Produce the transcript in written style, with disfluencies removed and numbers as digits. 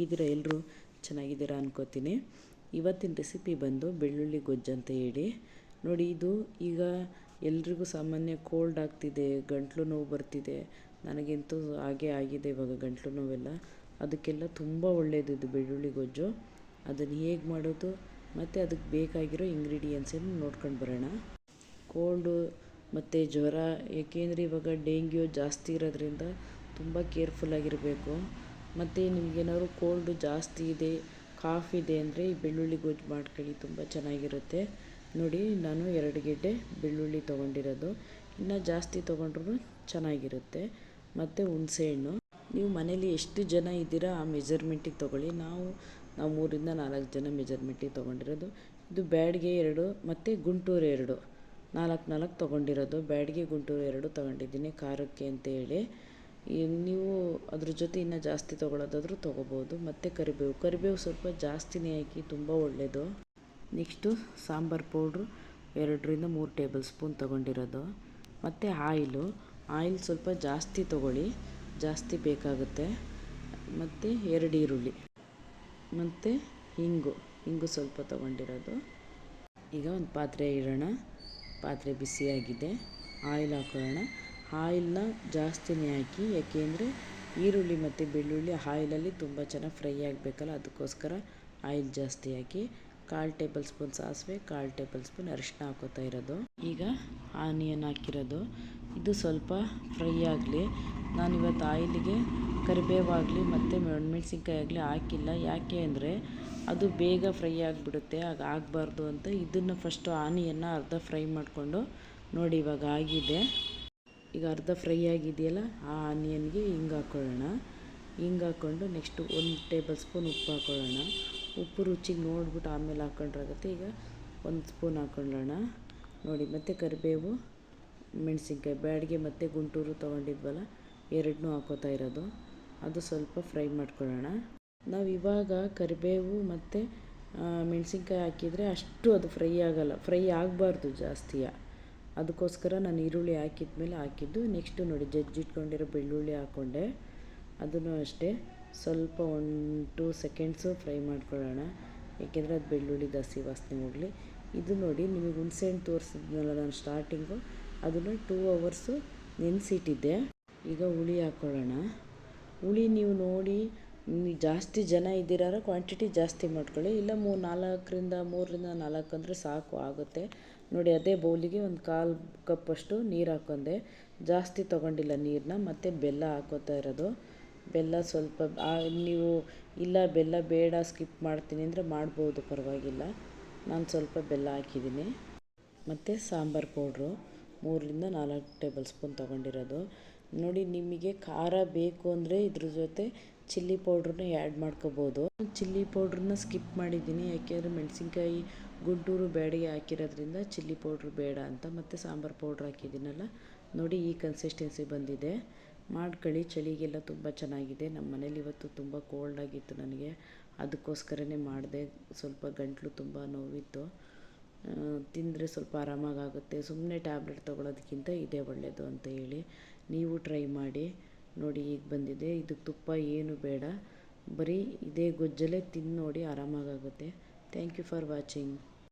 ಹೇಗಿದ್ದೀರಾ ಎಲ್ಲರೂ? ಚೆನ್ನಾಗಿದ್ದೀರಾ ಅನ್ಕೋತೀನಿ. ಇವತ್ತಿನ ರೆಸಿಪಿ ಬಂದು ಬೆಳ್ಳುಳ್ಳಿ ಗೊಜ್ಜು ಅಂತ ಹೇಳಿ. ನೋಡಿ, ಇದು ಈಗ ಎಲ್ರಿಗೂ ಸಾಮಾನ್ಯ ಕೋಲ್ಡ್ ಆಗ್ತಿದೆ, ಗಂಟ್ಲು ನೋವು ಬರ್ತಿದೆ. ನನಗಂತೂ ಹಾಗೆ ಆಗಿದೆ ಇವಾಗ ಗಂಟ್ಲು ನೋವೆಲ್ಲ. ಅದಕ್ಕೆಲ್ಲ ತುಂಬ ಒಳ್ಳೆಯದು ಇದು ಬೆಳ್ಳುಳ್ಳಿ ಗೊಜ್ಜು. ಅದನ್ನು ಹೇಗೆ ಮಾಡೋದು ಮತ್ತು ಅದಕ್ಕೆ ಬೇಕಾಗಿರೋ ಇಂಗ್ರೀಡಿಯೆಂಟ್ಸನ್ನು ನೋಡ್ಕೊಂಡು ಬರೋಣ. ಕೋಲ್ಡು ಮತ್ತು ಜ್ವರ, ಏಕೆಂದರೆ ಇವಾಗ ಡೆಂಗ್ಯೂ ಜಾಸ್ತಿ ಇರೋದ್ರಿಂದ ತುಂಬ ಕೇರ್ಫುಲ್ಲಾಗಿರಬೇಕು. ಮತ್ತು ನಿಮಗೇನಾದ್ರು ಕೋಲ್ಡು ಜಾಸ್ತಿ ಇದೆ, ಕಾಫ್ ಇದೆ ಅಂದರೆ ಈ ಬೆಳ್ಳುಳ್ಳಿ ಗೊಜ್ಜು ಮಾಡ್ಕೊಳ್ಳಿ, ತುಂಬ ಚೆನ್ನಾಗಿರುತ್ತೆ. ನೋಡಿ, ನಾನು 2 ಗೆಡ್ಡೆ ಬೆಳ್ಳುಳ್ಳಿ ತೊಗೊಂಡಿರೋದು. ಇನ್ನೂ ಜಾಸ್ತಿ ತೊಗೊಂಡ್ರೂ ಚೆನ್ನಾಗಿರುತ್ತೆ. ಮತ್ತು ಹುಣಸೆಹಣ್ಣು. ನೀವು ಮನೇಲಿ ಎಷ್ಟು ಜನ ಇದ್ದೀರಾ ಆ ಮೆಜರ್ಮೆಂಟಿಗೆ ತೊಗೊಳ್ಳಿ. ನಾವು 3 ಇಂದ 4 ಜನ ಮೆಜರ್ಮೆಂಟಿಗೆ ತೊಗೊಂಡಿರೋದು. ಇದು ಬ್ಯಾಡ್ಗೆ 2 ಮತ್ತು ಗುಂಟೂರು 2, 4 ತೊಗೊಂಡಿರೋದು. ಬ್ಯಾಡ್ಗೆ ಗುಂಟೂರು 2 ತೊಗೊಂಡಿದ್ದೀನಿ ಖಾರಕ್ಕೆ ಅಂತೇಳಿ. ನೀವು ಅದ್ರ ಜೊತೆ ಇನ್ನೂ ಜಾಸ್ತಿ ತೊಗೊಳ್ಳೋದಾದರೂ ತೊಗೋಬೋದು. ಮತ್ತು ಕರಿಬೇವು ಸ್ವಲ್ಪ ಜಾಸ್ತಿನೇ ಹಾಕಿ, ತುಂಬ ಒಳ್ಳೆಯದು. ನೆಕ್ಸ್ಟು ಸಾಂಬಾರು ಪೌಡ್ರು 2 ರಿಂದ 3 ಟೇಬಲ್ ಸ್ಪೂನ್ ತೊಗೊಂಡಿರೋದು. ಮತ್ತು ಆಯಿಲ್ ಸ್ವಲ್ಪ ಜಾಸ್ತಿ ತೊಗೊಳ್ಳಿ, ಜಾಸ್ತಿ ಬೇಕಾಗುತ್ತೆ. ಮತ್ತು 2 ಈರುಳ್ಳಿ ಮತ್ತು ಹಿಂಗು ಸ್ವಲ್ಪ ತೊಗೊಂಡಿರೋದು. ಈಗ ಒಂದು ಪಾತ್ರೆ ಇಡೋಣ. ಪಾತ್ರೆ ಬಿಸಿಯಾಗಿದೆ, ಆಯಿಲ್ ಹಾಕೊಳ್ಳೋಣ. ಆಯಿಲ್ನ ಜಾಸ್ತಿನೇ ಹಾಕಿ, ಯಾಕೆಂದರೆ ಈರುಳ್ಳಿ ಮತ್ತು ಬೆಳ್ಳುಳ್ಳಿ ಆಯಿಲಲ್ಲಿ ತುಂಬ ಚೆನ್ನಾಗಿ ಫ್ರೈ ಆಗಬೇಕಲ್ಲ, ಅದಕ್ಕೋಸ್ಕರ ಆಯಿಲ್ ಜಾಸ್ತಿ ಹಾಕಿ. 1/4 ಟೇಬಲ್ ಸ್ಪೂನ್ ಸಾಸಿವೆ, 1/4 ಟೇಬಲ್ ಸ್ಪೂನ್ ಅರಿಶಿನ ಹಾಕೋತಾ ಇರೋದು. ಈಗ ಆನಿಯನ್ ಹಾಕಿರೋದು. ಇದು ಸ್ವಲ್ಪ ಫ್ರೈ ಆಗಲಿ. ನಾನಿವತ್ತು ಆಯಿಲಿಗೆ ಕರಿಬೇವಾಗಲಿ ಮತ್ತು ಮೆಣಸಿನ್ಕಾಯಿ ಆಗಲಿ ಹಾಕಿಲ್ಲ. ಯಾಕೆ ಅಂದರೆ ಅದು ಬೇಗ ಫ್ರೈ ಆಗಿಬಿಡುತ್ತೆ, ಆಗ ಆಗಬಾರ್ದು ಅಂತ. ಇದನ್ನು ಫಸ್ಟು ಆನಿಯನ್ನ ಅರ್ಧ ಫ್ರೈ ಮಾಡಿಕೊಂಡು, ನೋಡಿ ಇವಾಗ ಆಗಿದೆ. ಈಗ ಅರ್ಧ ಫ್ರೈ ಆಗಿದೆಯಲ್ಲ, ಆ ಆನಿಯನ್ಗೆ ಹಿಂಗೆ ಹಾಕ್ಕೊಳ್ಳೋಣ. ಹಿಂಗೆ ಹಾಕ್ಕೊಂಡು ನೆಕ್ಸ್ಟು 1 ಟೇಬಲ್ ಸ್ಪೂನ್ ಉಪ್ಪು ಹಾಕ್ಕೊಳ್ಳೋಣ. ಉಪ್ಪು ರುಚಿಗೆ ನೋಡ್ಬಿಟ್ಟು ಆಮೇಲೆ ಹಾಕ್ಕೊಂಡ್ರಾಗುತ್ತೆ. ಈಗ 1 ಸ್ಪೂನ್ ಹಾಕ್ಕೊಳ್ಳೋಣ. ನೋಡಿ, ಮತ್ತು ಕರಿಬೇವು, ಮೆಣಸಿನ್ಕಾಯಿ ಬ್ಯಾಡ್ಗೆ ಮತ್ತು ಗುಂಟೂರು ತೊಗೊಂಡಿದ್ವಲ್ಲ, 2 ಹಾಕೋತಾ ಇರೋದು. ಅದು ಸ್ವಲ್ಪ ಫ್ರೈ ಮಾಡ್ಕೊಳ್ಳೋಣ. ನಾವು ಇವಾಗ ಕರಿಬೇವು ಮತ್ತು ಮೆಣಸಿನ್ಕಾಯಿ ಹಾಕಿದರೆ ಅಷ್ಟು ಅದು ಫ್ರೈ ಆಗೋಲ್ಲ, ಫ್ರೈ ಆಗಬಾರ್ದು ಜಾಸ್ತಿಯ. ಅದಕ್ಕೋಸ್ಕರ ನಾನು ಈರುಳ್ಳಿ ಹಾಕಿದ್ಮೇಲೆ ಹಾಕಿದ್ದು. ನೆಕ್ಸ್ಟು ನೋಡಿ, ಜಜ್ಜಿಟ್ಕೊಂಡಿರೋ ಬೆಳ್ಳುಳ್ಳಿ ಹಾಕ್ಕೊಂಡೆ. ಅದನ್ನು ಅಷ್ಟೇ ಸ್ವಲ್ಪ 1-2 ಸೆಕೆಂಡ್ಸು ಫ್ರೈ ಮಾಡ್ಕೊಳ್ಳೋಣ, ಏಕೆಂದರೆ ಅದು ಬೆಳ್ಳುಳ್ಳಿ ಹಸಿ ವಾಸನೆ ಹೋಗಲಿ. ಇದು ನೋಡಿ, ನಿಮಗೆ ಹುಣಸೆಹಣ್ಣು ತೋರಿಸಿದ್ನಲ್ಲ ನಾನು ಸ್ಟಾರ್ಟಿಂಗು, ಅದನ್ನು 2 ಅವರ್ಸು ನೆನೆಸಿಟ್ಟಿದ್ದೆ. ಈಗ ಹುಳಿ ಹಾಕ್ಕೊಳ್ಳೋಣ. ಹುಳಿ ನೀವು ನೋಡಿ, ಜಾಸ್ತಿ ಜನ ಇದ್ದೀರಾರ ಕ್ವಾಂಟಿಟಿ ಜಾಸ್ತಿ ಮಾಡ್ಕೊಳ್ಳಿ, ಇಲ್ಲ 3 ರಿಂದ 4 ಅಂದರೆ ಸಾಕು ಆಗುತ್ತೆ. ನೋಡಿ, ಅದೇ ಬೌಲಿಗೆ 1/4 ಕಪ್ಪಷ್ಟು ನೀರು ಹಾಕ್ಕೊಂಡೆ. ಜಾಸ್ತಿ ತೊಗೊಂಡಿಲ್ಲ ನೀರನ್ನ. ಮತ್ತು ಬೆಲ್ಲ ಹಾಕ್ಕೋತಾ ಇರೋದು. ಬೆಲ್ಲ ಸ್ವಲ್ಪ ನೀವು ಇಲ್ಲ ಬೆಲ್ಲ ಬೇಡ ಸ್ಕಿಪ್ ಮಾಡ್ತೀನಿ ಅಂದರೆ ಮಾಡ್ಬೋದು, ಪರವಾಗಿಲ್ಲ. ನಾನು ಸ್ವಲ್ಪ ಬೆಲ್ಲ ಹಾಕಿದ್ದೀನಿ. ಮತ್ತು ಸಾಂಬಾರು ಪೌಡ್ರು 3 ರಿಂದ 4 ಟೇಬಲ್ ಸ್ಪೂನ್ ತೊಗೊಂಡಿರೋದು. ನೋಡಿ, ನಿಮಗೆ ಖಾರ ಬೇಕು ಅಂದರೆ ಇದ್ರ ಜೊತೆ ಚಿಲ್ಲಿ ಪೌಡ್ರನ್ನ ಆ್ಯಡ್ ಮಾಡ್ಕೋಬೋದು. ಚಿಲ್ಲಿ ಪೌಡ್ರನ್ನ ಸ್ಕಿಪ್ ಮಾಡಿದ್ದೀನಿ, ಯಾಕೆಂದರೆ ಮೆಣಸಿನ್ಕಾಯಿ ಗುಂಟೂರು ಬ್ಯಾಡಿಗೆ ಹಾಕಿರೋದ್ರಿಂದ ಚಿಲ್ಲಿ ಪೌಡ್ರ್ ಬೇಡ ಅಂತ. ಮತ್ತು ಸಾಂಬಾರು ಪೌಡ್ರ್ ಹಾಕಿದ್ದೀನಲ್ಲ, ನೋಡಿ ಈ ಕನ್ಸಿಸ್ಟೆನ್ಸಿ ಬಂದಿದೆ. ಮಾಡ್ಕೊಳ್ಳಿ, ಚಳಿಗೆಲ್ಲ ತುಂಬ ಚೆನ್ನಾಗಿದೆ. ನಮ್ಮ ಮನೇಲಿ ಇವತ್ತು ತುಂಬ ಕೋಲ್ಡ್ ಆಗಿತ್ತು ನನಗೆ, ಅದಕ್ಕೋಸ್ಕರನೇ ಮಾಡಿದೆ. ಸ್ವಲ್ಪ ಗಂಟಲು ತುಂಬ ನೋವಿತ್ತು. ತಿಂದರೆ ಸ್ವಲ್ಪ ಆರಾಮಾಗುತ್ತೆ. ಸುಮ್ಮನೆ ಟ್ಯಾಬ್ಲೆಟ್ ತೊಗೊಳೋದಕ್ಕಿಂತ ಇದೇ ಒಳ್ಳೆಯದು ಅಂತ ಹೇಳಿ ನೀವು ಟ್ರೈ ಮಾಡಿ. ನೋಡಿ, ಈಗ ಬಂದಿದೆ. ಇದಕ್ಕೆ ತುಪ್ಪ ಏನು ಬೇಡ, ಬರೀ ಇದೇ ಗೊಜ್ಜಲ್ಲೇ ತಿಂದು ನೋಡಿ, ಆರಾಮಾಗುತ್ತೆ. Thank you for watching.